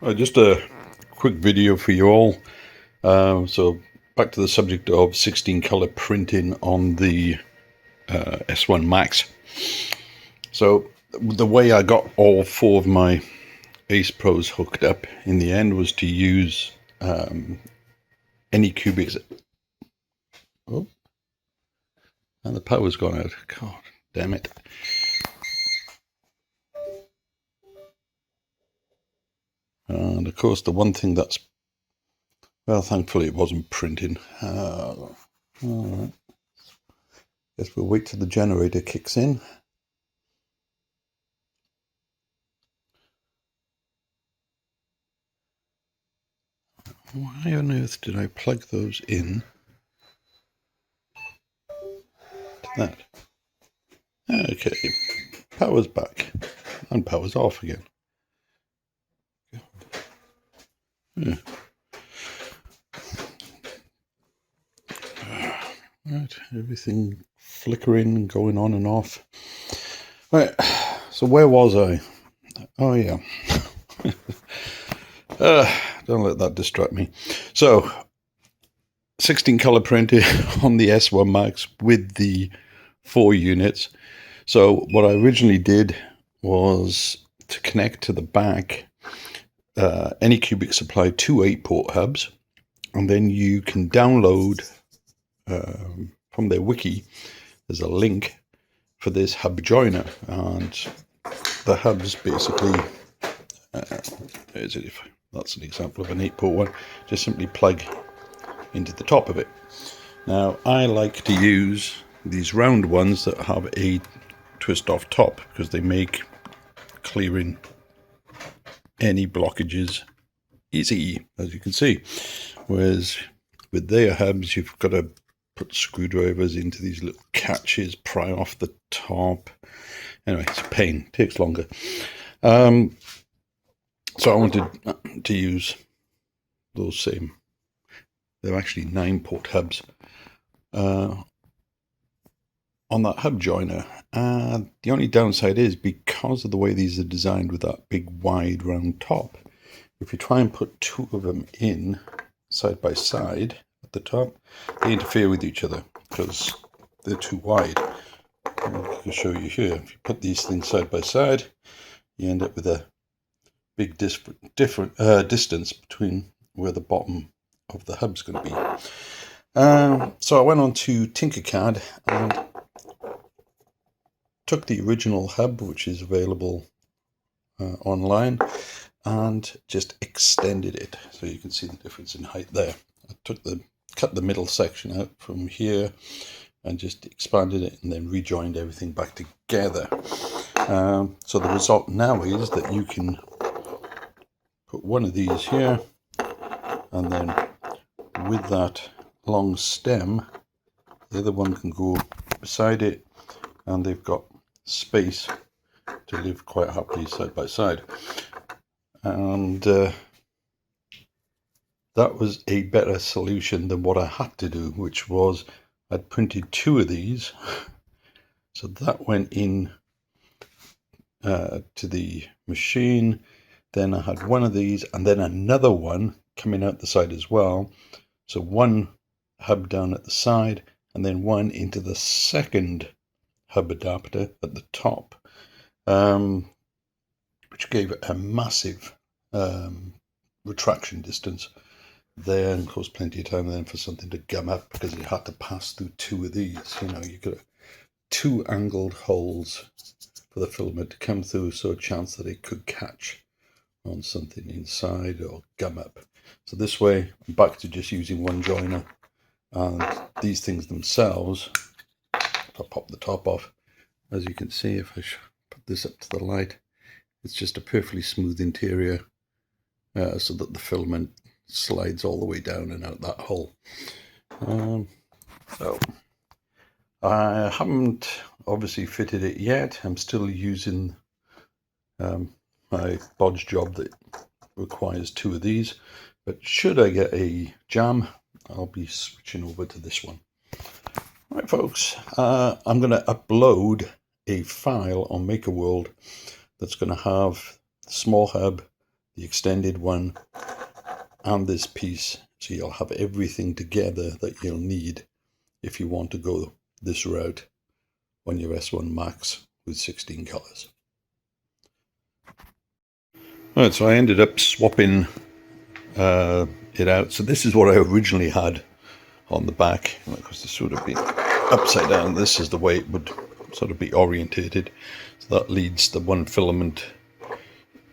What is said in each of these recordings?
Just a quick video for you all. So back to the subject of 16 color printing on the S1 Max. So the way I got all four of my Ace Pros hooked up in the end was to use Anycubic. Oh, and the power's gone out. God damn it. And of course the one thing that's, well, thankfully it wasn't printing. All right. Guess we'll wait till the generator kicks in. Why on earth did I plug those in to that? Okay, power's back and power's off again. Yeah. Right, everything flickering and going on and off. Right, so where was I? Oh yeah. Don't let that distract me. So 16 color printed on the S1 Max with the 4 units. So what I originally did was to connect to the back. Anycubic supplied 2 8-port hubs, and then you can download from their wiki. There's a link for this hub joiner, and the hubs basically, that's an example of an 8-port one, just simply plug into the top of it. Now I like to use these round ones that have a twist off top because they make clearing any blockages easy, as you can see, whereas with their hubs you've got to put screwdrivers into these little catches, pry off the top. Anyway, it's a pain, it takes longer. So I wanted to use those same, they're actually 9-port hubs on that hub joiner. The only downside is because of the way these are designed with that big wide round top, if you try and put 2 of them in side by side at the top, they interfere with each other because they're too wide. I can show you here. If you put these things side by side, you end up with a big different distance between where the bottom of the hub's going to be. So I went on to TinkerCAD and took the original hub, which is available online, and just extended it, so you can see the difference in height there. I cut the middle section out from here and just expanded it and then rejoined everything back together. So the result now is that you can put one of these here, and then with that long stem, the other one can go beside it, and they've got space to live quite happily side by side. And that was a better solution than what I had to do, which was I'd printed 2 of these, so that went in to the machine. Then I had one of these and then another one coming out the side as well, so one hub down at the side and then one into the second hub adapter at the top, which gave it a massive retraction distance there, and caused plenty of time then for something to gum up because you had to pass through 2 of these. You know, you got 2 angled holes for the filament to come through, so a chance that it could catch on something inside or gum up. So this way I'm back to just using one joiner, and these things themselves, if I pop the top off, as you can see, if I put this up to the light, it's just a perfectly smooth interior, so that the filament slides all the way down and out that hole. So I haven't obviously fitted it yet. I'm still using my bodge job that requires 2 of these, but should I get a jam, I'll be switching over to this one. Right, folks, I'm going to upload a file on MakerWorld that's going to have the small hub, the extended one, and this piece, so you'll have everything together that you'll need if you want to go this route on your S1 Max with 16 colors. Alright, so I ended up swapping it out. So this is what I originally had on the back, because this would have been upside down. This is the way it would sort of be orientated. So that leads the one filament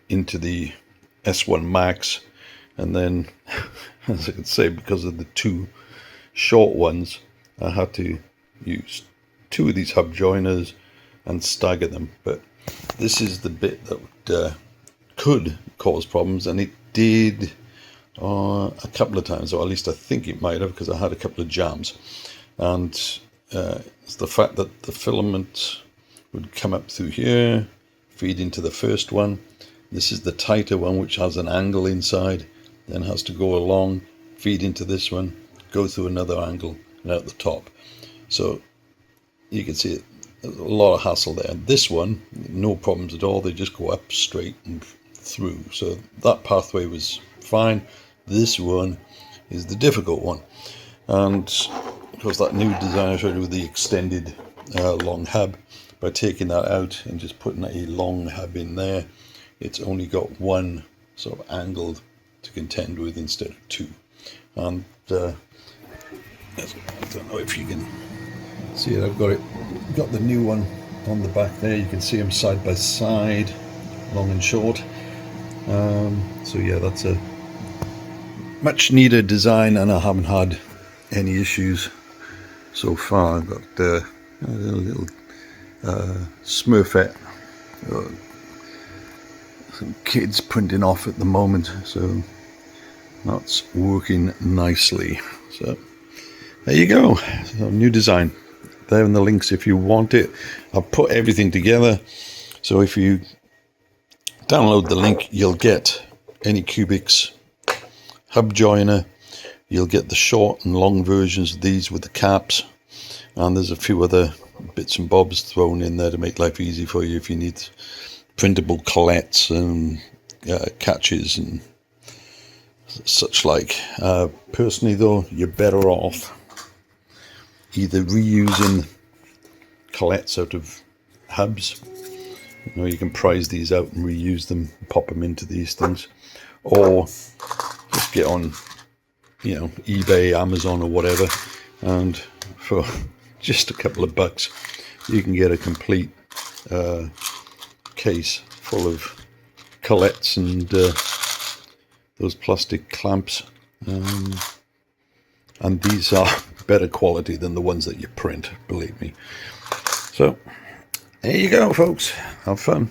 into the S1 Max, and then, as I can say, because of the two short ones, I had to use two of these hub joiners and stagger them. But this is the bit that could cause problems, and it did a couple of times, or at least I think it might have, because I had a couple of jams. And it's the fact that the filament would come up through here, feed into the first one. This is the tighter one, which has an angle inside, then has to go along, feed into this one, go through another angle, and out the top. So you can see there's a lot of hassle there. This one, no problems at all. They just go up straight and through. So that pathway was fine. This one is the difficult one. And of course, that new design I showed you with the extended long hub, by taking that out and just putting a long hub in there, it's only got one sort of angle to contend with instead of two. And I don't know if you can see it. I've got the new one on the back there. You can see them side by side, long and short. So yeah, that's a much needed design, and I haven't had any issues so far. I've got a little Smurfette, some kids printing off at the moment, so that's working nicely. So there you go. So new design there in the links if you want it. I've put everything together, so if you download the link, you'll get Anycubic's hub joiner, you'll get the short and long versions of these with the caps, and there's a few other bits and bobs thrown in there to make life easy for you if you need printable collates and catches and such like. Personally though, you're better off either reusing collates out of hubs. You know, you can prize these out and reuse them, pop them into these things, or just get on, you know, eBay, Amazon or whatever, and for just a couple of bucks you can get a complete case full of collates and those plastic clamps, and these are better quality than the ones that you print, believe me. So there you go, folks. Have fun.